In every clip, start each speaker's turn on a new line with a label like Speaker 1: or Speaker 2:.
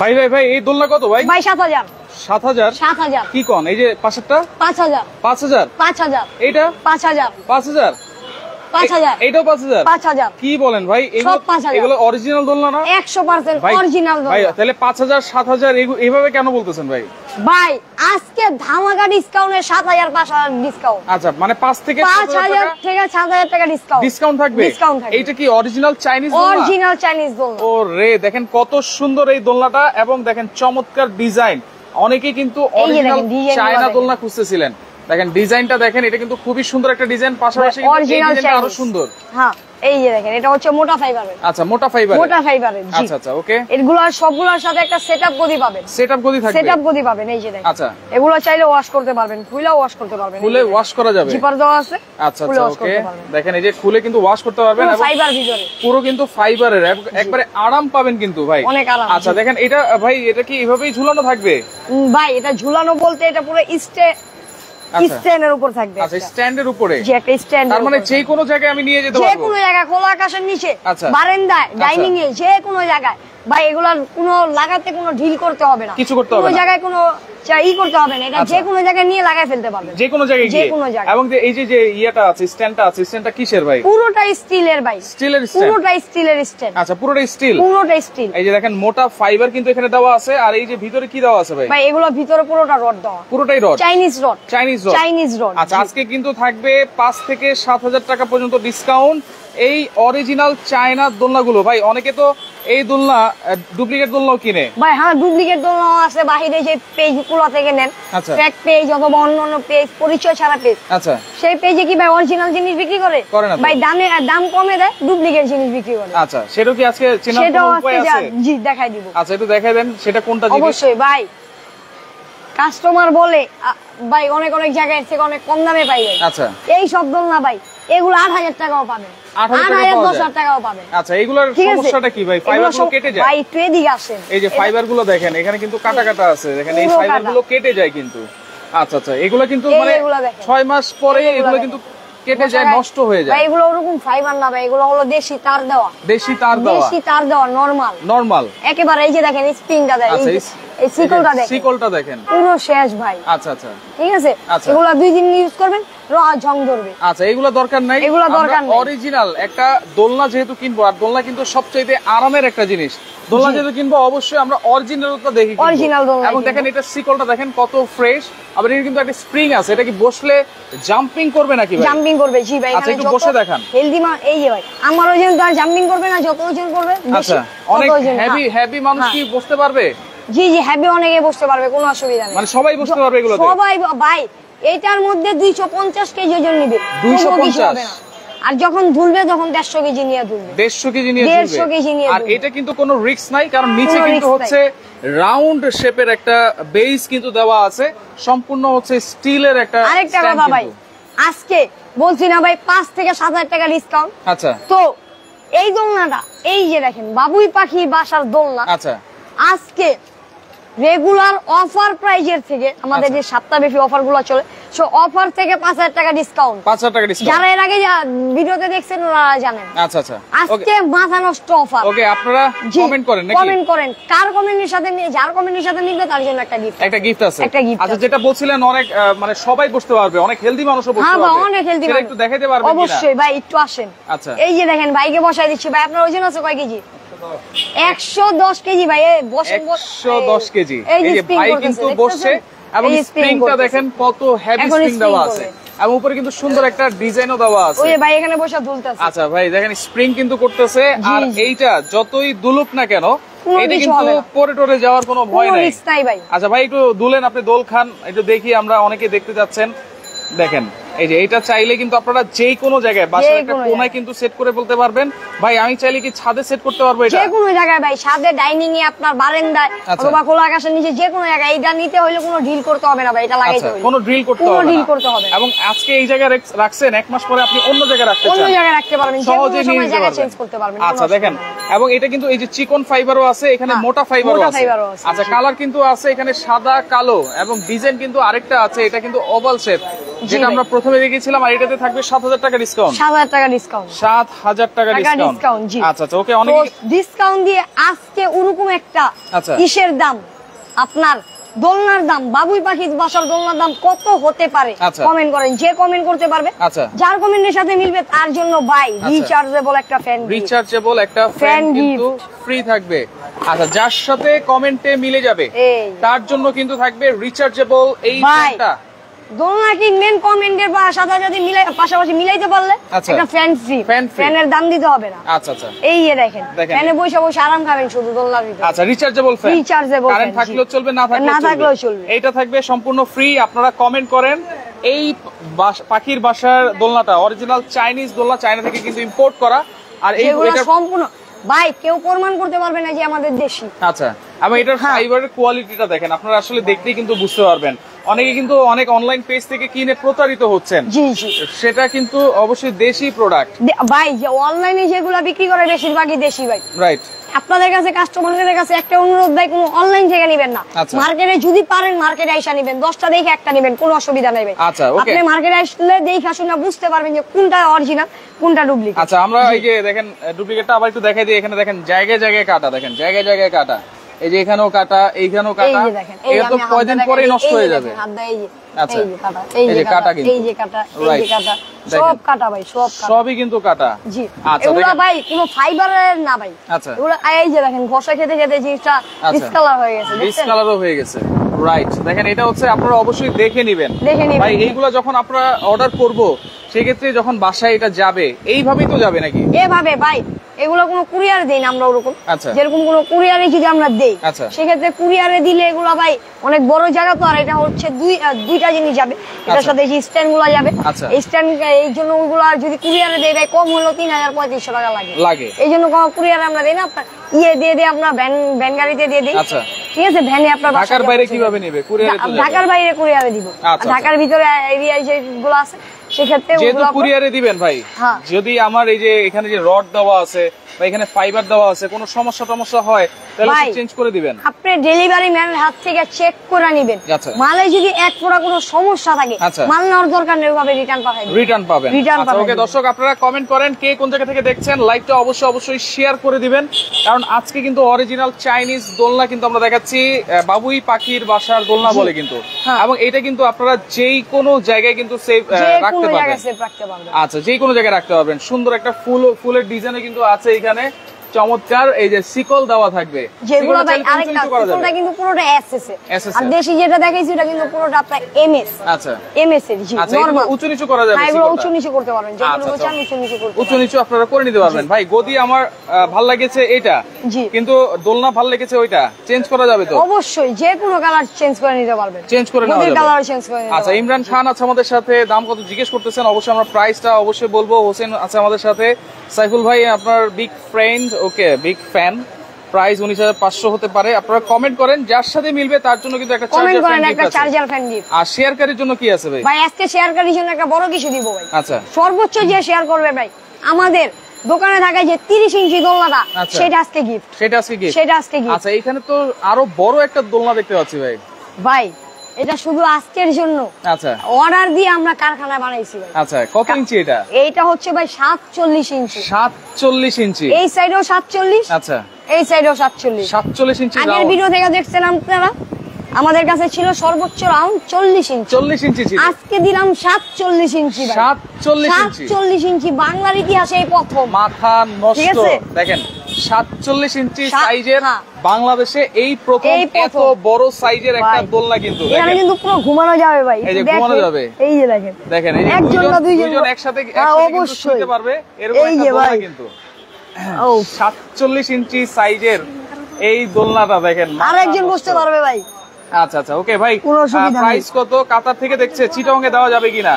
Speaker 1: ভাই ভাই ভাই এই দোলনা কত ভাই?
Speaker 2: ভাই 7000।
Speaker 1: 7000?
Speaker 2: 7000
Speaker 1: কি কোন? এই যে পাশেরটা
Speaker 2: 5000।
Speaker 1: 5000?
Speaker 2: 5000।
Speaker 1: এইটা
Speaker 2: 5000।
Speaker 1: 5000?
Speaker 2: 5000।
Speaker 1: এইটাও 5000?
Speaker 2: 5000।
Speaker 1: কি বলেন ভাই? এগুলো অরিজিনাল দোলনা না?
Speaker 2: 100% অরিজিনাল দোলনা।
Speaker 1: ভাই তাহলে 5000 7000 এইভাবে কেন বলতেছেন ভাই?
Speaker 2: ভাই আজকে ধামাকা ডিসকাউন্টে 7000 5000 ডিসকাউন্ট।
Speaker 1: আচ্ছা মানে 5 থেকে
Speaker 2: 5000 থেকে 7000 টাকা ডিসকাউন্ট।
Speaker 1: ডিসকাউন্ট থাকবে?
Speaker 2: ডিসকাউন্ট থাকবে।
Speaker 1: এইটা কি অরিজিনাল চাইনিজ দোলনা?
Speaker 2: অরিজিনাল চাইনিজ দোলনা।
Speaker 1: ওরে দেখেন কত সুন্দর এই দোলনাটা এবং দেখেন চমৎকার ডিজাইন। অনেকেই কিন্তু অরিজিনাল চায়না দোলনা খুঁজতেছিলেন। দেখেন ডিজাইনটা দেখেন, এটা কিন্তু খুবই সুন্দর একটা ডিজাইন, পাশাপাশি এই ডিজাইনটা আরো সুন্দর।
Speaker 2: হ্যাঁ এই যে দেখেন এটা হচ্ছে মোটা ফাইবারের।
Speaker 1: আচ্ছা মোটা ফাইবার,
Speaker 2: মোটা ফাইবারের। জি
Speaker 1: আচ্ছা আচ্ছা ওকে।
Speaker 2: এগুলো সবগুলোর সাথে একটা সেটআপ গদি পাবেন।
Speaker 1: সেটআপ গদি থাকবে?
Speaker 2: সেটআপ গদি পাবেন এই যে দেখেন।
Speaker 1: আচ্ছা
Speaker 2: এগুলো চাইলে ওয়াশ করতে পারবেন, খুলে ওয়াশ করতে পারবেন।
Speaker 1: খুলে ওয়াশ করা যাবে?
Speaker 2: জিপার দেওয়া আছে।
Speaker 1: আচ্ছা আচ্ছা ওকে। দেখেন এই যে খুলে কিন্তু ওয়াশ করতে পারবেন এবং
Speaker 2: ফাইবার ভিতরে
Speaker 1: পুরো কিন্তু ফাইবারের, একবারে আরাম পাবেন কিন্তু ভাই।
Speaker 2: অনেক আরাম।
Speaker 1: আচ্ছা দেখেন এটা ভাই এটা কি এভাবেই ঝুলানো থাকবে?
Speaker 2: ভাই এটা ঝুলানো বলতে এটা পুরো স্ট্যান্ডের উপর থাকবে।
Speaker 1: আচ্ছা স্ট্যান্ডের উপরে?
Speaker 2: জি একটা স্ট্যান্ড।
Speaker 1: তার মানে যে কোনো জায়গায় আমি নিয়ে যেতে পারবো?
Speaker 2: যে কোনো জায়গায়, খোলা আকাশের নিচে, বারান্দায়, ডাইনিং এ, যে কোনো জায়গায়। ভাই এগুলার কোনো লাগাতে কোনো ঢিল করতে হবে না,
Speaker 1: কিছু করতে হবে না,
Speaker 2: কোনো জায়গায় কোনো করতে হবে না। এটা যে কোনো জায়গায় নিয়ে লাগাই ফেলতে পারবেন,
Speaker 1: যে কোনো জায়গায় গিয়ে।
Speaker 2: যে কোনো জায়গায়।
Speaker 1: এবং এই যে ইয়েটা আছে, স্ট্যান্ডটা আছে, স্ট্যান্ডটা কিসের ভাই?
Speaker 2: পুরোটা স্টিলের ভাই।
Speaker 1: স্টিলের স্ট্যান্ড?
Speaker 2: পুরোটা স্টিলের স্ট্যান্ড।
Speaker 1: আচ্ছা পুরোটা স্টিল?
Speaker 2: পুরোটা স্টিল।
Speaker 1: এই যে দেখেন মোটা ফাইবার কিন্তু এখানে দেওয়া আছে। আর এই যে ভিতরে কি দেওয়া আছে ভাই?
Speaker 2: ভাই এগুলো ভিতরে পুরোটা রড দেওয়া।
Speaker 1: পুরোটাই rod? Chinese rod. Chinese rod?
Speaker 2: Chinese rod.
Speaker 1: আচ্ছা আজকে কিন্তু থাকবে 5 থেকে 7000 টাকা পর্যন্ত ডিসকাউন্ট এই অরিজিনাল চায়না দোলনাগুলো। ভাই অনেকে তো এই দোলনা ডুপ্লিকেট দোলনাও কিনে।
Speaker 2: ভাই হ্যাঁ ডুপ্লিকেট দোলনাও আছে, বাইরে যে পেজ গুলো থেকে নেন, ফেক পেজ অথবা অন্যান্য পেজ, পরিচয় ছাড়া পেজ। আচ্ছা সেই পেজে কি ভাই অরিজিনাল জিনিস বিক্রি করে? ভাই দাম কমে দেয়, ডুপ্লিকেট জিনিস বিক্রি করে।
Speaker 1: আচ্ছা সেটা কি আজকে চেনার কোনো উপায় আছে?
Speaker 2: জি দেখাই দিব।
Speaker 1: আচ্ছা একটু দেখাই দেন সেটা কোনটা জিনিস।
Speaker 2: অবশ্যই ভাই, কাস্টমার বলে ভাই অনেক জায়গায় থেকে অনেক কম দামে পাই ভাই।
Speaker 1: আচ্ছা
Speaker 2: এই সব দোলনা ভাই এগুলো 8000 টাকাও পাবেন, 8000 টাকাও পাবেন।
Speaker 1: আচ্ছা এগুলোর সমস্যাটা কি ভাই? ফাইবারগুলো কেটে যায়?
Speaker 2: ভাই একটু এদিকে আসেন,
Speaker 1: এই যে ফাইবারগুলো দেখেন এখানে কিন্তু কাটা কাটা আছে, দেখেন এই ফাইবারগুলো কেটে যায় কিন্তু। আচ্ছা আচ্ছা এগুলো কিন্তু মানে 6 মাস পরে এগুলো কিন্তু কেটে যায়, নষ্ট হয়ে যায়।
Speaker 2: ভাই এগুলো ওরকম ফাইবার না ভাই, এগুলো হলো দেশি তার দেওয়া।
Speaker 1: দেশি তার
Speaker 2: দেওয়া নরমাল একেবারে। এই যে দেখেন স্প্রিংটা দেখেন, এই সিকলটা দেখেন পুরো শেষ ভাই।
Speaker 1: আচ্ছা আচ্ছা
Speaker 2: ঠিক আছে, এগুলো 2 দিন ইউজ করবেন, ঝং ধরবে।
Speaker 1: আচ্ছা এগুলো দরকার নাই,
Speaker 2: এগুলো দরকার নাই।
Speaker 1: অরিজিনাল একটা দোলনা যেহেতু কিনবো, আর দোলনা কিন্তু সবচেয়ে আরামের একটা জিনিস, দোলনা যেহেতু কিনবো অবশ্যই আমরা অরিজিনালটা দেখি। অরিজিনাল দোলনা। এবং দেখেন এটা সিকলটা দেখেন কত ফ্রেশ। আবার এর কিন্তু একটা স্প্রিং আছে, এটা কি বসলে জাম্পিং করবে নাকি ভাই?
Speaker 2: জাম্পিং করবে জি ভাই।
Speaker 1: আচ্ছা একটু বসে দেখান।
Speaker 2: হেলদি এই যে ভাই আমার ওজন তো আর জাম্পিং করবে না, যত ওজন করবে বেশি।
Speaker 1: আচ্ছা অনেক হেভি মানুষ কি বসতে পারবে?
Speaker 2: জি হেভি অনেকে বসতে পারবে, কোনো অসুবিধা নেই।
Speaker 1: মানে সবাই বসতে পারবে এগুলোতে? সবাই
Speaker 2: ভাই। এটার মধ্যে 250 কেজি ওজন নিবে।
Speaker 1: 250?
Speaker 2: আর যখন ধুলবে তখন 150 কেজি নিয়ে ধুলবে।
Speaker 1: 150 কেজি নিয়ে ধুলবে?
Speaker 2: 150 কেজি নিয়ে।
Speaker 1: আর এটা কিন্তু কোনো রিস্ক নাই, কারণ নিচে কিন্তু হচ্ছে রাউন্ড শেপের একটা বেস কিন্তু দেওয়া আছে, সম্পূর্ণ হচ্ছে স্টিলের একটা।
Speaker 2: আরেকটা কথা ভাই, আজকে বলছি না ভাই 5 থেকে 7000 টাকা ডিসকাউন্ট।
Speaker 1: আচ্ছা
Speaker 2: তো এই দোলনাটা এই যে দেখেন বাবুই পাখি বাসার দোলনা।
Speaker 1: আচ্ছা
Speaker 2: আজকে রেগুলার অফার প্রাইজের থেকে আমাদের যে সপ্তাহব্যাপী অফার গুলো চলে, সো অফার থেকে 5000 টাকা ডিসকাউন্ট।
Speaker 1: 5000 টাকা ডিসকাউন্ট।
Speaker 2: যারা এর আগে ভিডিওতে দেখছেন ওরা জানেন।
Speaker 1: আচ্ছা আচ্ছা
Speaker 2: আজকে মাথা নষ্ট অফার।
Speaker 1: ওকে আপনারা কমেন্ট করেন নাকি?
Speaker 2: কমেন্ট করেন, কার কমেন্টের সাথে যার কমেন্টের সাথে নিবে তার জন্য একটা গিফট।
Speaker 1: একটা গিফট আছে। আচ্ছা যেটা বলছিলেন অনেক মানে সবাই বসতে পারবে, অনেক হেলদি মানুষও বসতে পারবে।
Speaker 2: হ্যাঁ অনেক হেলদি মানুষ।
Speaker 1: একটু দেখাইতে পারবেন কিনা?
Speaker 2: অবশ্যই ভাই একটু আসেন।
Speaker 1: আচ্ছা
Speaker 2: এই যে দেখেন বাইকে বসাই দিচ্ছি ভাই। আপনার ওজন আছে কয় কেজি? 110 কেজি ভাই।
Speaker 1: 110 কেজি। এই যে ভাই কিন্তু বসছে এবং স্প্রিংটা দেখেন কত হেভি স্প্রিং দেওয়া আছে, এবং উপরে কিন্তু সুন্দর একটা ডিজাইনও দেওয়া আছে।
Speaker 2: ওই ভাই এখানে বসে দুলতেছে।
Speaker 1: আচ্ছা ভাই দেখেন স্প্রিং কিন্তু করতেছে, আর এইটা যতই দুলুক না কেন এটা কিন্তু পরে টরে যাওয়ার কোনো ভয় নাই। আচ্ছা ভাই একটু দুলেন, আপনি দোল খান একটু দেখি, আমরা অনেকে দেখতে যাচ্ছেন। দেখেন এই যে এটা চাইলে কিন্তু আপনারা যে কোনো জায়গায় বাসার একটা কোণায় কিন্তু সেট করে বলতে পারবেন। ভাই আমি চাইলে কি ছাদে সেট করতে পারবো? এটা
Speaker 2: যে কোনো জায়গায় ভাই, ছাদে, ডাইনিং এ, আপনার বারান্দায় অথবা খোলা আকাশের নিচে, যে কোনো জায়গায়। এটা নিতে হলে কোনো ড্রিল করতে হবে না ভাই, এটা লাগাইতে হবে।
Speaker 1: কোনো ড্রিল করতে হবে না। এবং আজকে এই জায়গায় রাখছেন, 1 মাস পরে আপনি অন্য জায়গায় রাখতে চান,
Speaker 2: অন্য জায়গায় রাখতে পারবেন,
Speaker 1: সহজে নিয়ে যেতে পারবেন,
Speaker 2: চেঞ্জ করতে পারবেন।
Speaker 1: আচ্ছা দেখেন, এবং এটা কিন্তু এই যে চিকন ফাইবারও আছে, এখানে মোটা ফাইবারও আছে। আচ্ছা কালার কিন্তু আছে এখানে সাদা কালো, এবং ডিজাইন কিন্তু আরেকটা আছে, এটা কিন্তু ওভাল শেপ, যেটা আমরা প্রথমে দেখিয়েছিলাম, আর এটাতে থাকবে 7000 টাকা ডিসকাউন্ট।
Speaker 2: 7000 টাকা ডিসকাউন্ট।
Speaker 1: 7000 টাকা ডিসকাউন্ট।
Speaker 2: জি
Speaker 1: আচ্ছা আচ্ছা ওকে, অনেক
Speaker 2: ডিসকাউন্ট দিয়ে আজকে ওরকম একটা কিসের দাম, আপনার দোলনার দাম, বাবুই পাখির বাসার দোলনার দাম কত হতে পারে কমেন্ট করেন। যে কমেন্ট করতে পারবে, যার কমেন্টের সাথে মিলবে তার জন্য ভাই রিচার্জেবল একটা ফ্যান,
Speaker 1: রিচার্জেবল একটা ফ্যান কিন্তু ফ্রি থাকবে। আচ্ছা, যার সাথে কমেন্টে মিলে যাবে তার জন্য কিন্তু থাকবে রিচার্জেবল এই ফ্যানটা।
Speaker 2: দোলনা কিনবেন, কমেন্টের সাথে যদি পাশাপাশি মিলাইতে পারলে একটা ফ্যান ফ্রি, ফ্যানের দাম দিতে হবে না।
Speaker 1: আচ্ছা আচ্ছা,
Speaker 2: এই যে দেখেন ফ্যানে বসে বসে আরাম খাবেন শুধু দোলনার ভিতরে।
Speaker 1: আচ্ছা, রিচার্জেবল ফ্যান,
Speaker 2: রিচার্জেবল
Speaker 1: কারেন্ট থাকলেও চলবে, না থাকলেও চলবে। এইটা থাকবে সম্পূর্ণ ফ্রি। আপনারা কমেন্ট করেন। এই পাখির বাসার দোলনাটা অরিজিনাল চাইনিজ দোলনা, চায়না থেকে কিন্তু ইম্পোর্ট করা। আর এইগুলো সম্পূর্ণ
Speaker 2: ভাই কেউ প্রমাণ করতে পারবে না যে আমাদের দেশি।
Speaker 1: আচ্ছা, এবং এটার ফাইবারের কোয়ালিটিটা দেখেন, আপনারা আসলে দেখলেই কিন্তু বুঝতে পারবেন। অনেকে কিন্তু অনেক অনলাইন পেজ থেকে কিনে প্রতারিত হচ্ছেন।
Speaker 2: জি জি,
Speaker 1: সেটা কিন্তু অবশ্যই দেশি প্রোডাক্ট
Speaker 2: ভাই। যে অনলাইনে যেগুলো বিক্রি করে বেশিরভাগই দেশি ভাই।
Speaker 1: রাইট।
Speaker 2: আপনাদের কাছে কাস্টমারদের কাছে একটা অনুরোধ ভাই, কোনো অনলাইন থেকে নেবেন না, মার্কেটে যদি পারেন মার্কেটে আইসা নেবেন, 10টা দেখে একটা নেবেন, কোনো অসুবিধা নাই ভাই।
Speaker 1: আচ্ছা ওকে,
Speaker 2: আপনি মার্কেটে আসলে দেখে শুনে বুঝতে পারবেন যে কোনটা অরিজিনাল কোনটা ডুপ্লিকেট।
Speaker 1: আচ্ছা, আমরা এই যে দেখেন ডুপ্লিকেটটা আবার একটু দেখাই দিই। এখানে দেখেন জায়গায় জায়গায় কাটা, দেখেন জায়গায় জায়গায় কাটা। এই যে এখানেও কাটা, এইখানেও কাটা। এটা তো কয়দিন পরেই নষ্ট হয়ে যাবে। আচ্ছা, এই যে কাটা, কিন্তু এই যে কাটা, এই যে কাটা, সব কাটা ভাই, সবই কিন্তু কাটা। জি, আচ্ছা,
Speaker 2: এগুলা ভাই কোনো ফাইবারের না ভাই।
Speaker 1: আচ্ছা,
Speaker 2: এগুলা এই যে দেখেন ঘষা খেতে খেতে জিনিসটা ডিসকালার হয়ে গেছে,
Speaker 1: ডিসকালারও হয়ে গেছে। রাইট, দেখেন এটা হচ্ছে আপনারা অবশ্যই দেখে নেবেন ভাই। এইগুলা যখন আপনারা অর্ডার করব, সেক্ষেত্রে যখন বাসায় এটা যাবে এইভাবেই তো যাবে নাকি?
Speaker 2: এভাবে ভাই, এগুলো কোনো কুরিয়ার দেই না আমরা ওরকম। যেরকম কোনো কুরিয়ারে যদি আমরা দেই, সেক্ষেত্রে কুরিয়ারে দিলে এগুলো ভাই অনেক বড় জায়গা তো, আর এটা হচ্ছে দুইটা জিনিস যাবে, এটার সাথে স্ট্যান্ড গুলা যাবে। এই স্ট্যান্ড এই জন্য ওইগুলো যদি কুরিয়ারে দেই ভাই, কম হলো 3500 টাকা লাগে। এই জন্য কোনো কুরিয়ারে আমরা দেই না, আপনার ইয়ে দিয়ে দিয়ে আমরা ভ্যান গাড়িতে দিয়ে দিই। ঠিক আছে, ভ্যানে আপনার
Speaker 1: ঢাকার বাইরে কিভাবে নেবে? কুরিয়ারে তো
Speaker 2: ঢাকার বাইরে কুরিয়ারে দিব। ঢাকার ভিতরে এরিয়ায় যেগুলো আছে সেক্ষেত্রে
Speaker 1: যেহেতু কুরিয়ারে দিবেন ভাই, যদি আমার এই যে এখানে যে রড দেওয়া আছে বা এখানে ফাইবার দেওয়া আছে, কোনো সমস্যা হয় তাহলে চেঞ্জ করে দিবেন।
Speaker 2: আপনি ডেলিভারি ম্যানের হাত থেকে চেক করে নেবেন। মালে যদি এক ফোঁটা কোনো সমস্যা থাকে, মাল নেওয়ার দরকার নেই, ওভাবে রিটার্ন পাবেন।
Speaker 1: ওকে দর্শক, আপনারা কমেন্ট করেন কে কোন জায়গা থেকে দেখছেন। লাইভটা অবশ্যই শেয়ার করে দিবেন, কারণ আজকে কিন্তু অরিজিনাল চাইনিজ দোলনা কিন্তু আমরা দেখাচ্ছি, বাবুই পাখির বাসার দোলনা বলে কিন্তু। এবং এটা কিন্তু আপনারা যেই কোনো জায়গায় কিন্তু সেভ রাখতে পারবেন। আচ্ছা, যেই কোনো জায়গায় রাখতে পারবেন। সুন্দর একটা ফুলের ডিজাইনে কিন্তু আছে এখানে, চমৎকার। এই যে শিকল দেওয়া থাকবে,
Speaker 2: যেগুলো ভাই আরেকটা শিকলটা কিন্তু পুরোটা এসএস আর দেশি যেটা দেখাইছি এটা কিন্তু পুরোটা আপনার এমএস।
Speaker 1: আচ্ছা,
Speaker 2: এমএস এর জি, নরমাল
Speaker 1: উঁচু নিচু করা যাবে।
Speaker 2: এগুলো উঁচু নিচু করতে পারবেন, যেগুলো চান উঁচু নিচু
Speaker 1: আপনারা করে নিতে পারবেন। ভাই গদি আমার ভালো লাগেছে এটা, কিন্তু দোলনা ভালো লেগেছে ওইটা, চেঞ্জ করা যাবে তো?
Speaker 2: অবশ্যই, যে কোনো কালার চেঞ্জ করে নিতে পারবেন,
Speaker 1: চেঞ্জ করে নেওয়া যাবে,
Speaker 2: কালার চেঞ্জ করে নিতে।
Speaker 1: আচ্ছা, ইমরান খান আছে আমাদের সাথে, দাম কত জিজ্ঞেস করতেছেন, অবশ্যই আমরা প্রাইসটা অবশ্যই বলবো। হোসেন আছে আমাদের সাথে, সাইফুল ভাই আপনার বিগ ফ্রেন্ড, ওকে বিগ ফ্যান, প্রাইস 19500 হতে পারে। আপনারা কমেন্ট করেন, যার সাথে মিলবে তার জন্য কিন্তু একটা
Speaker 2: চার্জার ফ্যান গিফট।
Speaker 1: আর শেয়ারকারীর জন্য কি আছে ভাই?
Speaker 2: ভাই আজকে শেয়ারকারীর জন্য একটা বড় কিছু দিব ভাই।
Speaker 1: আচ্ছা,
Speaker 2: সর্বোচ্চ যে শেয়ার করবে ভাই, আমাদের দোকানে থাকা যে 30 ইঞ্চি দোলনাটা, সেটা আজকে গিফট। আচ্ছা, এখানে তো আরো বড় একটা দোলনা দেখতে পাচ্ছি ভাই। ভাই এটা শুধু আজকের জন্য,
Speaker 1: আচ্ছা,
Speaker 2: অর্ডার দিয়ে আমরা কারখানায় বানাইছি ভাই।
Speaker 1: আচ্ছা, কত ইঞ্চি এটা?
Speaker 2: এইটা হচ্ছে ভাই 47 ইঞ্চি।
Speaker 1: 47 ইঞ্চি,
Speaker 2: এই সাইডেও 47।
Speaker 1: আচ্ছা,
Speaker 2: এই সাইডেও 47
Speaker 1: ইঞ্চি।
Speaker 2: আগের ভিডিও থেকে দেখছেন আপনারা, আমাদের কাছে ছিল সর্বোচ্চ রাউন্ড 40 ইঞ্চি ছিল। আজকে দিলাম 47 ইঞ্চি ভাই। 47 ইঞ্চি বাংলার ইতিহাসে এই প্রথম।
Speaker 1: মাথা নষ্ট। দেখেন 47 ইঞ্চি সাইজের বাংলাদেশে এই প্রথম এত বড় সাইজের একটা দোলনা কিন্তু।
Speaker 2: এখানে কিন্তু পুরো ঘুমানো যাবে ভাই,
Speaker 1: এই যে ঘুমানো যাবে।
Speaker 2: এই যে দেখেন
Speaker 1: এই যে দুইজন একসাথে শুতে পারবে, এরকম একটা দোলনা কিন্তু। 47 ইঞ্চি সাইজের এই দোলনাটা দেখেন,
Speaker 2: আরেকজন বসতে পারবে ভাই।
Speaker 1: আচ্ছা, ওকে ভাই, প্রাইস কত? কাতার থেকে দেখছে, চিটাগং এ দেওয়া যাবে কিনা?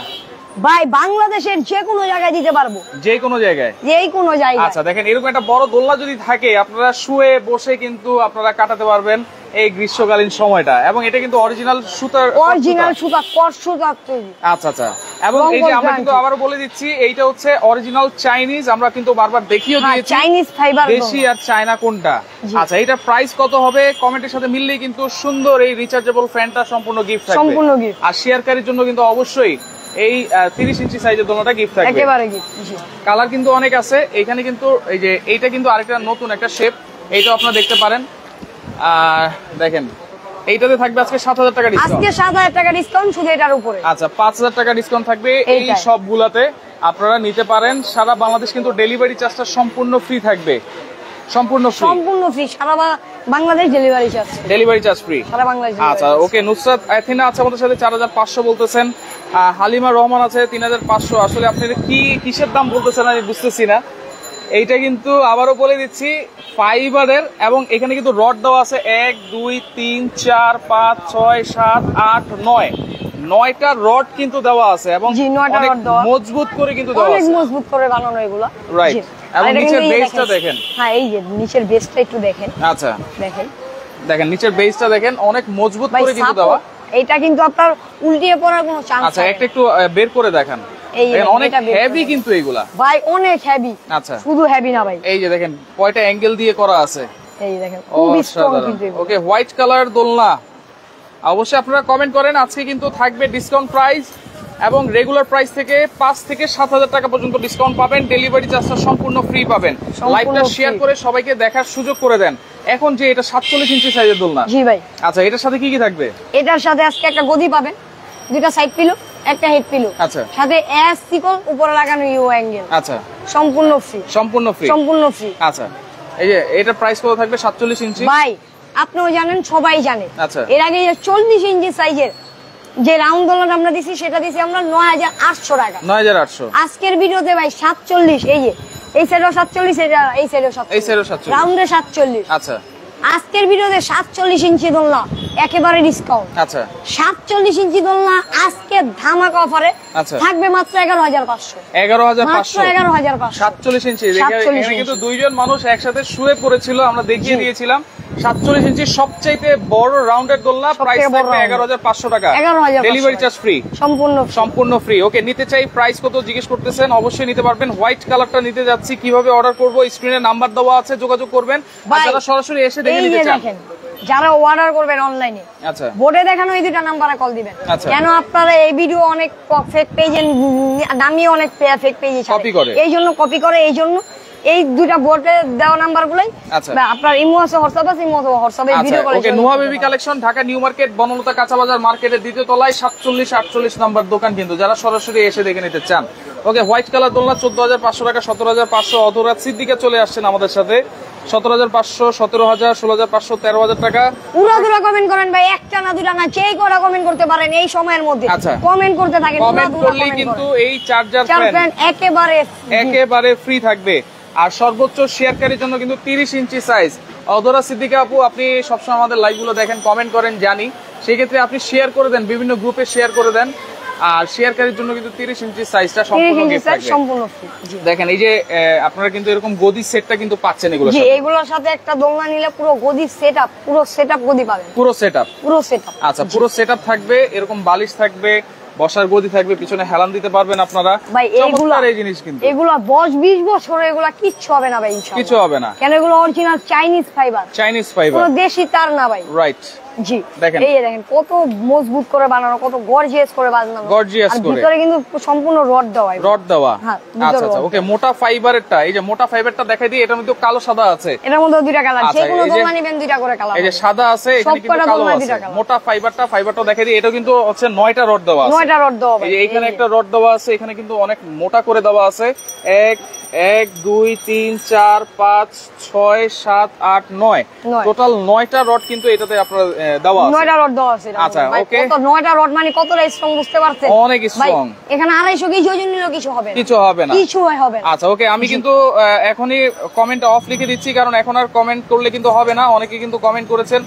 Speaker 2: ভাই বাংলাদেশের যে কোনো জায়গায় দিতে পারবো,
Speaker 1: যে কোনো জায়গায়। আচ্ছা, দেখেন এরকম একটা বড় দোলনা যদি থাকে, আপনারা শুয়ে বসে কিন্তু আপনারা কাটাতে পারবেন এই গ্রীষ্মকালীন সময়টা। এবং এটা কিন্তু অরিজিনাল সুতা, কট সুতা। আচ্ছা, এবং এই যে আমরা কিন্তু আবারও বলে দিচ্ছি, এইটা হচ্ছে অরিজিনাল চাইনিজ। আমরা কিন্তু বারবার দেখিয়ে দিয়েছি
Speaker 2: চাইনিজ ফাইবার,
Speaker 1: দেশি আর চায়না কোনটা। আচ্ছা, এটা প্রাইস কত হবে? কমেন্টের সাথে মিললেই কিন্তু সুন্দর এই রিচার্জেবল ফ্যানটা সম্পূর্ণ গিফট থাকবে। আর শেয়ারকারীর জন্য কিন্তু অবশ্যই এই 30 ইঞ্চি সাইজের দোলনাটা গিফট থাকবে,
Speaker 2: একেবারে গিফট।
Speaker 1: কালার কিন্তু অনেক আছে এখানে, কিন্তু এই যে এইটা কিন্তু আরেকটা নতুন একটা শেপ, এইটা আপনারা দেখতে পারেন। দেখেন এইটাতে থাকবে আজকে 7000 টাকা ডিসকাউন্ট,
Speaker 2: আজকে 7000 টাকা ডিসকাউন্ট শুধু এটার উপরে।
Speaker 1: আচ্ছা 5000 টাকা ডিসকাউন্ট থাকবে এই সবগুলাতে, আপনারা নিতে পারেন। সারা বাংলাদেশ কিন্তু ডেলিভারি চার্জটা সম্পূর্ণ ফ্রি থাকবে, সম্পূর্ণ ফ্রি
Speaker 2: সারা বাংলাদেশ
Speaker 1: ডেলিভারি চার্জ ফ্রি
Speaker 2: সারা বাংলাদেশ।
Speaker 1: আচ্ছা ওকে, নুসরাত আথিনা আছে আমাদের সাথে 4500 বলতেছেন, হালিমা রহমান আছে 3500। আসলে আপনি কিসের দাম বলতেছেন আমি বুঝতেছি না। এইটা কিন্তু আবারও বলে দিচ্ছি ফাইবারের, এবং এখানে কিন্তু রড দেওয়া আছে 1 2 3 4 5 6 7 8 9, 9টা রড কিন্তু দেওয়া আছে, এবং অনেক মজবুত করে কিন্তু দেওয়া আছে,
Speaker 2: অনেক মজবুত করে বানানো এগুলো,
Speaker 1: রাইট। এবং নিচের বেসটা দেখেন,
Speaker 2: হ্যাঁ এই যে নিচের বেসটা একটু দেখেন।
Speaker 1: আচ্ছা দেখেন নিচের বেসটা দেখেন, অনেক মজবুত করে কিন্তু দেওয়া।
Speaker 2: এটা কিন্তু আপনার উল্টিয়ে পড়ার কোনো চান্স নেই।
Speaker 1: আচ্ছা একটা একটু বের করে দেখান, অনেক হেভি কিন্তু এইগুলা ভাই,
Speaker 2: অনেক হেভি। আচ্ছা শুধু হেভি না ভাই,
Speaker 1: এই যে দেখেন কয়টা অ্যাঙ্গেল দিয়ে করা আছে,
Speaker 2: এই দেখেন খুবই স্ট্রং কিন্তু।
Speaker 1: ওকে, হোয়াইট কালার দোলনা অবশ্যই আপনারা কমেন্ট করেন। আজকে কিন্তু থাকবে ডিসকাউন্ট প্রাইস, এবং রেগুলার প্রাইস থেকে 5 থেকে 7000 টাকা পর্যন্ত ডিসকাউন্ট পাবেন, ডেলিভারি চার্জটা সম্পূর্ণ ফ্রি পাবেন। লাইভটা শেয়ার করে সবাইকে দেখার সুযোগ করে দেন। এখন যে এটা 47 ইঞ্চি সাইজের দোলনা,
Speaker 2: জি ভাই।
Speaker 1: আচ্ছা এটার সাথে কি কি থাকবে?
Speaker 2: এটার সাথে আজকে একটা গদি পাবেন, দুটো সাইড পিলো, একটা হেড পিলো,
Speaker 1: আচ্ছা
Speaker 2: সাথে এস সিকল উপরে লাগানো ইউ অ্যাঙ্গেল,
Speaker 1: আচ্ছা
Speaker 2: সম্পূর্ণ ফ্রি,
Speaker 1: সম্পূর্ণ ফ্রি, সম্পূর্ণ ফ্রি। আচ্ছা এই যে এটার প্রাইস কত থাকবে? 47 ইঞ্চি
Speaker 2: ভাই আপনিও জানেন, সবাই জানে।
Speaker 1: আচ্ছা
Speaker 2: এর আগে 40 ইঞ্চি সাইজের যে রাউন্ড দোলনা আমরা দিছি, সেটা দিছি আমরা 9800 টাকা,
Speaker 1: 9800।
Speaker 2: আজকের ভিডিওতে ভাই 47, এই যে এই সাইডও 47, এই সাইডও 47, রাউন্ডে 47।
Speaker 1: আচ্ছা
Speaker 2: আজকের ভিডিওতে 47 ইঞ্চি দোলনা একেবারে ডিসকাউন্ট।
Speaker 1: আচ্ছা
Speaker 2: 47 ইঞ্চি দোলনা আজকে ধামাকা অফারে থাকবে মাত্র 11500,
Speaker 1: 11500,
Speaker 2: 11500।
Speaker 1: 47 ইঞ্চি এখানে কিন্তু দুইজন মানুষ একসাথে শুয়ে পড়েছিল, আমরা দেখিয়ে দিয়েছিলাম। 47 ইঞ্চি সবচেয়ে বড় রাউন্ডের দোলনা, প্রাইস থাকবে 11500 টাকা, ডেলিভারি চার্জ ফ্রি, সম্পূর্ণ ফ্রি। ওকে, নিতে চাই, প্রাইস কত জিজ্ঞেস করতেছেন, অবশ্যই নিতে পারবেন। হোয়াইট কালারটা নিতে যাচ্ছি, কিভাবে অর্ডার করব স্ক্রিনে নাম্বার দেওয়া আছে, যোগাযোগ করবেন। যারা সরাসরি এসে দেখে নিতে চান,
Speaker 2: যারা অর্ডার করবেন অনলাইনে, আচ্ছা বোর্ডে দেখানো এই দুটো নম্বরে কল দিবেন। কেন আপনারা এই ভিডিও অনেক ফেক পেজে নামিয়ে অনেক ফেক পেজে কপি করে, এই জন্য কপি করে, এই জন্য এই দুইটা বোর্ডে দেওয়া নাম্বারগুলাই আপনার ইমো আছে, হোয়াটসঅ্যাপ আছে, ইমো হোয়াটসঅ্যাপে video call.
Speaker 1: Okay, Nuha baby collection, Dhaka New Market, Banalata কাঁচা বাজার মার্কেটের দ্বিতীয় তলায় 47-48 নাম্বার দোকান, কিন্তু যারা সরাসরি এসে দেখে নিতে চান। ওকে, হোয়াইট কালার দোলনা 14500 টাকা, 17500। অধরাত সিদ্দিকা চলে আসছেন আমাদের সাথে, 17500, 17000, 16500, 13000 টাকা।
Speaker 2: উড়াধুরা কমেন্ট করেন ভাই, একটা না দুটা না, যে কটা কমেন্ট করতে পারেন এই সময়ের মধ্যে, কমেন্ট করতে থাকেন।
Speaker 1: কমেন্ট করলেই কিন্তু এই চার্জার ফ্যান একেবারে ফ্রি থাকবে। আর সর্বোচ্চ শেয়ারকারীর জন্য কিন্তু 30 ইঞ্চি সাইজ। অধরা সিদ্দিকা আপু, আপনি সবসময় আমাদের লাইভগুলো দেখেন, কমেন্ট করেন জানি, সেই ক্ষেত্রে আপনি শেয়ার করে দেন, বিভিন্ন গ্রুপে শেয়ার করে দেন। আর শেয়ারকারীর জন্য কিন্তু 30 ইঞ্চি সাইজটা সম্পূর্ণ গিফট থাকবে, সম্পূর্ণ ফ্রি। দেখেন এই যে আপনারা কিন্তু এরকম গদি সেটটা কিন্তু পাচ্ছেন এগুলো,
Speaker 2: জি এগুলোর সাথে একটা দোলনা নিলে পুরো গদি সেটআপ, পুরো সেটআপ গদি পাবেন,
Speaker 1: পুরো সেটআপ। আচ্ছা পুরো সেটআপ থাকবে, এরকম বালিশ থাকবে, বসার গদি থাকবে, পিছনে হেলান দিতে পারবেন আপনারা।
Speaker 2: ভাই এই জিনিস কিন্তু এগুলো 10-20 বছর এগুলো কিচ্ছু হবে না ভাই, ইনশাআল্লাহ কিছু হবে না। কেন এগুলো অরিজিনাল চাইনিজ ফাইবার, কোনো দেশি তার না ভাই, রাইট। জি দেখেন, এই দেখেন কত মজবুত করে বানানো, কত গর্জিয়াস করে বানানো, গর্জিয়াস করে। ভিতরে কিন্তু সম্পূর্ণ রড দেওয়া, হ্যাঁ। আচ্ছা আচ্ছা ওকে, মোটা ফাইবারেরটা, এই যে মোটা ফাইবারটা দেখাই দিই, এটার মধ্যে কালো সাদা আছে, এটার মধ্যে দুইটা কালার, যে কোনো দোলনা নেবেন দুইটা করে কালার, এই যে সাদা আছে, এখানে কিন্তু কালো আছে। মোটা ফাইবারটা দেখাই দিই, এটা কিন্তু হচ্ছে 9টা রড দেওয়া আছে, 9টা রড দেওয়া, এই যে এখানে একটা রড দেওয়া আছে, এখানে কিন্তু অনেক মোটা করে দেওয়া আছে। 1 2 3 4 5 6 7 8 9, টোটাল 9টা রড কিন্তু এটাতে আপনারা দেওয়া আছে, 9টা রড দেওয়া আছে। আচ্ছা ওকে, কত 9টা রড মানে কতটা স্ট্রং বুঝতে পারছেন? অনেক স্ট্রং। এখানে 250 কেজি ওজন নিলেও কিছু হবে না, কিছু হবে না। আচ্ছা ওকে, আমি কিন্তু এখনই কমেন্ট অফ লিখে দিচ্ছি, কারণ এখন আর কমেন্ট করলে কিন্তু হবে না। অনেকে কিন্তু কমেন্ট করেছেন,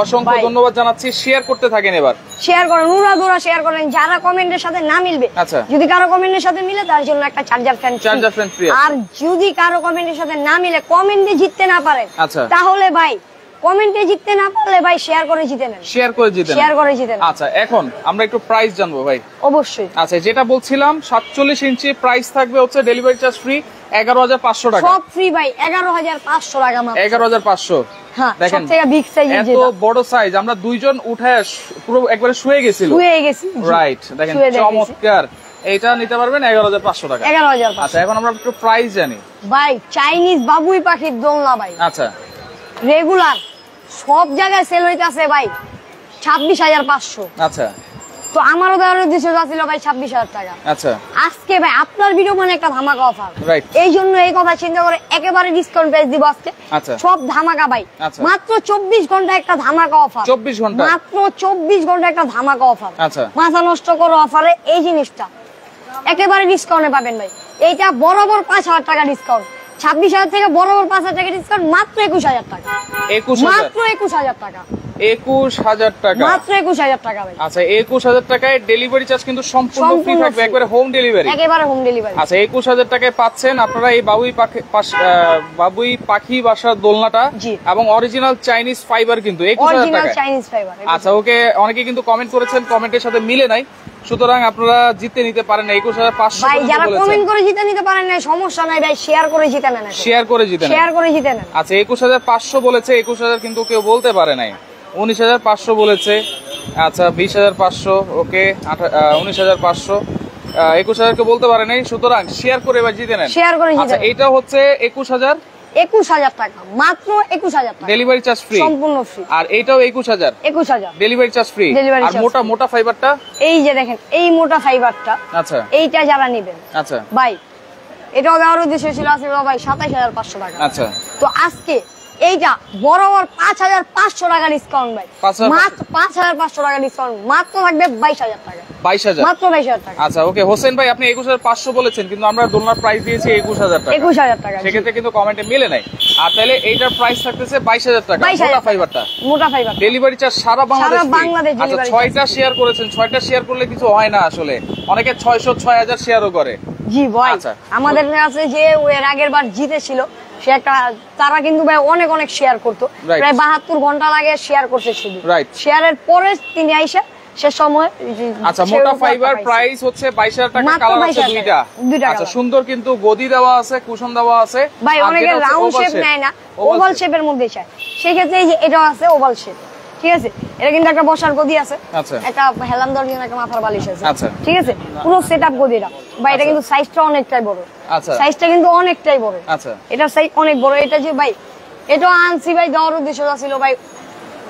Speaker 2: অসংখ্য ধন্যবাদ জানাচ্ছি। শেয়ার করতে থাকেন, এবার শেয়ার করেন, উড়াধুরা শেয়ার করেন। যারা কমেন্টের সাথে না মিলবে, আচ্ছা যদি কারো কমেন্টের সাথে মিলে তার জন্য একটা চার্জার ফ্যান ফ্রি। আর যদি কারো কমেন্টের সাথে না মিলে, কমেন্টে জিততে না পারেন, আচ্ছা তাহলে ভাই কমেন্টে জিততে না পারলে ভাই শেয়ার করে জিতে নেন, শেয়ার করে জিতেন। আচ্ছা এখন আমরা একটু প্রাইস জানবো ভাই। অবশ্যই। আচ্ছা যেটা বলছিলাম 47 ইঞ্চি, প্রাইস থাকবে হচ্ছে ডেলিভারি চার্জ ফ্রি 11500 টাকা, সব ফ্রি ভাই, 11500 টাকা মাত্র, 11500। হ্যাঁ দেখেন সবথেকে বিগ সাইজ, এত বড় সাইজ, আমরা দুইজন উঠায় পুরো একবারে শুয়ে গেছি, রাইট। দেখেন চমৎকার,
Speaker 1: এইটা নিতে পারবেন 11,500 টাকা।
Speaker 2: 11,500।
Speaker 1: আচ্ছা, এখন আমরা একটু প্রাইস জানি
Speaker 2: ভাই। চাইনিজ বাবুই পাখির দোলনা ভাই,
Speaker 1: আচ্ছা,
Speaker 2: রেগুলার সব জায়গায় সেল হইতাছে ভাই 26,500।
Speaker 1: আচ্ছা,
Speaker 2: তো আমারও দেওয়ার উদ্দেশ্য ছিল ভাই 26,000 টাকা।
Speaker 1: আচ্ছা,
Speaker 2: আজকে ভাই আপনার ভিডিও মানে একটা ধামাকা অফার,
Speaker 1: রাইট।
Speaker 2: এই জন্য এই কথা চিন্তা করে একেবারে ডিসকাউন্ট প্রাইস দিব আজকে।
Speaker 1: আচ্ছা,
Speaker 2: সব ধামাকা ভাই, মাত্র 24 ঘন্টা একটা ধামাকা অফার।
Speaker 1: 24 ঘন্টা,
Speaker 2: মাত্র 24 ঘন্টা একটা ধামাকা অফার।
Speaker 1: আচ্ছা,
Speaker 2: মাথা নষ্ট করো অফারে এই জিনিসটা একেবারে ডিসকাউন্টে পাবেন ভাই। এইটা বরাবর 5,000 টাকা ডিসকাউন্ট, 26,000 থেকে বরাবর 5,000 টাকা ডিসকাউন্ট, মাত্র 21,000 টাকা।
Speaker 1: 21,000,
Speaker 2: মাত্র 21,000 টাকা,
Speaker 1: 21,000 টাকা,
Speaker 2: মাত্র 21,000 টাকা ভাই।
Speaker 1: আচ্ছা, 21,000 টাকায় ডেলিভারি চার্জ কিন্তু সম্পূর্ণ ফ্রি থাকবে, একবারে হোম ডেলিভারি,
Speaker 2: একেবারে হোম ডেলিভারি।
Speaker 1: আচ্ছা, 21,000 টাকায় পাচ্ছেন আপনারা এই বাবুই পাখি বাসার দোলনাটা এবং অরিজিনাল চাইনিজ ফাইবার, কিন্তু 21,000 টাকা
Speaker 2: চাইনিজ ফাইবার।
Speaker 1: আচ্ছা, ওকে, অনেকে কিন্তু কমেন্ট করেছেন, কমেন্টের সাথে মিলে নাই, সুতরাং আপনারা জিতে নিতে পারেন 21,500
Speaker 2: ভাই। যারা কমেন্ট করে জিতে নিতে পারেন না সমস্যা নাই ভাই, শেয়ার করে জিতে নেন,
Speaker 1: শেয়ার করে জিতে নেন,
Speaker 2: শেয়ার করে জিতে নেন।
Speaker 1: আচ্ছা, 21,500 বলেছে, 21,000 কিন্তু কেউ বলতে পারে নাই, 19,500 বলেছে, আচ্ছা, 20,500, ওকে, 19,500, 21,000 কে বলতে পারে নাই, সুতরাং শেয়ার করে এবার জিতে নেন,
Speaker 2: শেয়ার করে জিতে।
Speaker 1: আচ্ছা, এটা হচ্ছে
Speaker 2: 21,000 টাকা, মাত্র 21,000 টাকা,
Speaker 1: ডেলিভারি চার্জ ফ্রি,
Speaker 2: সম্পূর্ণ ফ্রি।
Speaker 1: আর এইটাও 21,000 ডেলিভারি চার্জ ফ্রি। আর মোটা ফাইবারটা,
Speaker 2: এই যে দেখেন এই মোটা ফাইবারটা,
Speaker 1: আচ্ছা,
Speaker 2: এইটা যারা নেবেন,
Speaker 1: আচ্ছা
Speaker 2: ভাই, এটাও দেওয়ার উদ্দেশ্য ছিল ভাই 27,500 টাকা।
Speaker 1: আচ্ছা,
Speaker 2: তো আজকে এইটা বরাবর 5,500 টাকা ডিসকাউন্ট ভাই, মাত্র 5,500 টাকা ডিসকাউন্ট, মাত্র থাকবে 22,000 টাকা,
Speaker 1: 22,000,
Speaker 2: মাত্র 22,000 টাকা।
Speaker 1: আচ্ছা, ওকে, হোসেন ভাই, আপনি 21,500 বলেছেন, কিন্তু আমরা দোলনার প্রাইস দিয়েছি 21,000 টাকা,
Speaker 2: 21,000 টাকা,
Speaker 1: সেক্ষেত্রে কিন্তু কমেন্টে মিলে নাই। আর তাহলে এইটার প্রাইস থাকতেছে 22,000 টাকা, মোটা ফাইবারটা,
Speaker 2: মোটা ফাইবার,
Speaker 1: ডেলিভারি চার্জ সারা বাংলাদেশ। আচ্ছা, 6টা শেয়ার করেছেন, 6টা শেয়ার করলে কিছু হয় না আসলে, অনেকে 600 6,000 শেয়ারও করে।
Speaker 2: জি ভাই, আমাদের কাছে যে এর আগের বার জিতেছিল সে একটা, তারা কিন্তু ভাই অনেক অনেক শেয়ার করতো, প্রায় 72 ঘন্টা লাগে শেয়ার করছে শুধু, শেয়ারের পরে তিনি আইসা সে সময়।
Speaker 1: আচ্ছা, মোটা ফাইবার প্রাইস হচ্ছে 22,000 টাকা, কালার আছে দুইটা। আচ্ছা, সুন্দর কিন্তু গদি দেওয়া আছে, কুশন দেওয়া আছে
Speaker 2: ভাই, অনেকে রাউন্ড শেপ নেয় না, ওভাল শেপের মধ্যে চায়, সেই ক্ষেত্রে এই যে এটা আছে ওভাল শেপ, ঠিক আছে, এটা কিন্তু একটা বসার গদি আছে, একটা হেলান দেওয়ার জন্য একটা মাথার বালিশ আছে, ঠিক আছে, পুরো সেটআপ গদিটা ভাই। এটা কিন্তু সাইজটা অনেকটাই বড়, আচ্ছা, সাইজটা কিন্তু অনেকটাই বড়, আচ্ছা, এটা সাইজ অনেক বড়। এটা যে ভাই, এটা আনছি ভাই দেওয়ার উদ্দেশ্য ছিল ভাই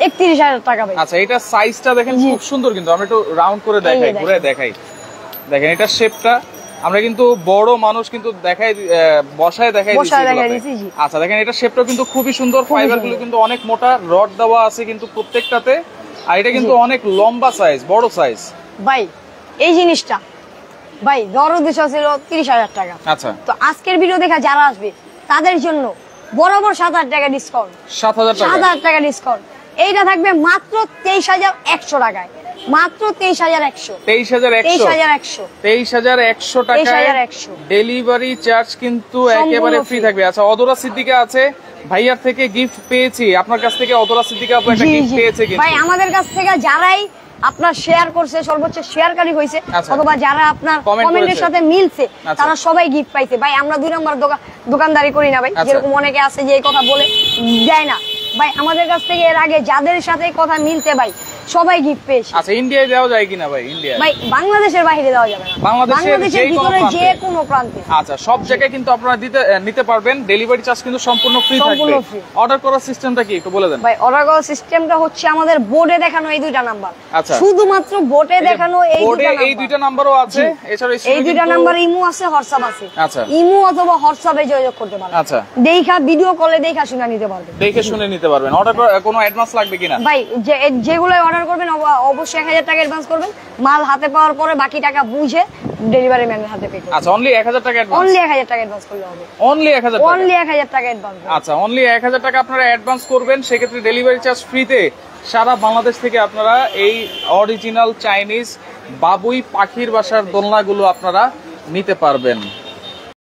Speaker 2: 31,000 টাকা ভাই।
Speaker 1: আচ্ছা, এটা সাইজটা দেখেন খুব সুন্দর, কিন্তু আমরা একটু রাউন্ড করে দেখাই, ঘুরে দেখাই, দেখেন এটা শেপটা, আমরা কিন্তু বড় মানুষ কিন্তু দেখাই, বসায় দেখাই দিয়েছি। আচ্ছা, দেখেন এটা শেপটা কিন্তু খুবই সুন্দর, ফাইবারগুলো কিন্তু অনেক মোটা, রড দেওয়া আছে কিন্তু প্রত্যেকটাতে, আর এটা কিন্তু অনেক লম্বা সাইজ, বড় সাইজ
Speaker 2: ভাই। এই জিনিসটা ভাই দেওয়ার উদ্দেশ্য ছিল 30,000 টাকা। আচ্ছা, তো আজকের ভিডিও দেখা যারা আসবে তাদের জন্য বরাবর 7,000 টাকা ডিসকাউন্ট, 7,000 টাকা ডিসকাউন্ট। এইটা থাকবে মাত্র 23,100 টাকায়, মাত্র 23,100,
Speaker 1: 23,100 টাকা ডেলিভারি চার্জ কিন্তু একেবারে ফ্রি থাকবে। আচ্ছা, অদরা সিদ্দিকা আছে, ভাইয়ার থেকে গিফট পেয়েছি, আপনার কাছ থেকে অদরা সিদ্দিকা আপু একটা গিফট পেয়েছে কিন্তু
Speaker 2: ভাই। আমাদের কাছ থেকে যারাই আপনার শেয়ার করছে, সর্বোচ্চ শেয়ারকারী হয়েছে, অথবা যারা আপনার কমেন্টের সাথে মিলছে, তারা সবাই গিফট পাইছে ভাই। আমরা 2 নম্বর দোকানদারি করি না ভাই, যেরকম অনেকে আছে যে এই কথা বলে যায় না ভাই। আমাদের কাছ থেকে এর আগে যাদের সাথে কথা মিলছে ভাই সবাই গিফট পেয়েছে।
Speaker 1: আচ্ছা, ইন্ডিয়ায় দেওয়া যায় কিনা ভাই? ইন্ডিয়া
Speaker 2: ভাই, বাংলাদেশের বাইরে দেওয়া যাবে না, বাংলাদেশের ভিতরে যে কোনো প্রান্তে।
Speaker 1: আচ্ছা, সব জায়গায় কিন্তু আপনারা নিতে পারবেন, ডেলিভারি চার্জ কিন্তু সম্পূর্ণ ফ্রি থাকবে। অর্ডার করার সিস্টেমটা কি একটু বলে দেন
Speaker 2: ভাই? অর্ডার করার সিস্টেমটা হচ্ছে আমাদের বোর্ডে দেখানো এই 2টা নাম্বার, শুধুমাত্র বোর্ডে দেখানো এই
Speaker 1: 2টা নাম্বারও আছে, এছাড়া
Speaker 2: এই 2টা নাম্বার ইমো আছে, হোয়াটসঅ্যাপ আছে। আচ্ছা, ইমো অথবা হোয়াটসঅ্যাপে যোগাযোগ করতে পারবেন। আচ্ছা, দেখা ভিডিও কলে দেখা শুনে নিতে পারবেন,
Speaker 1: দেখে শুনে নিতে পারবেন। অর্ডার কোনো অ্যাডভান্স লাগবে কিনা
Speaker 2: ভাই? যেগুলো অর্ডার করবেন অবশ্যই 1,000 টাকা অ্যাডভান্স করবেন, মাল হাতে পাওয়ার পরে বাকি টাকা বুঝে ডেলিভারি ম্যানের হাতে পে করবেন।
Speaker 1: আচ্ছা, অনলি 1,000 টাকা অ্যাডভান্স,
Speaker 2: অনলি 1,000 টাকা অ্যাডভান্স করলে হবে,
Speaker 1: অনলি 1,000 টাকা,
Speaker 2: অনলি 1,000 টাকা অ্যাডভান্স।
Speaker 1: আচ্ছা, অনলি 1,000 টাকা আপনারা অ্যাডভান্স করবেন, সেক্ষেত্রে ডেলিভারি চার্জ ফ্রিতে সারা বাংলাদেশ থেকে আপনারা এই অরিজিনাল চাইনিজ বাবুই পাখির বাসার দোলনাগুলো আপনারা নিতে পারবেন।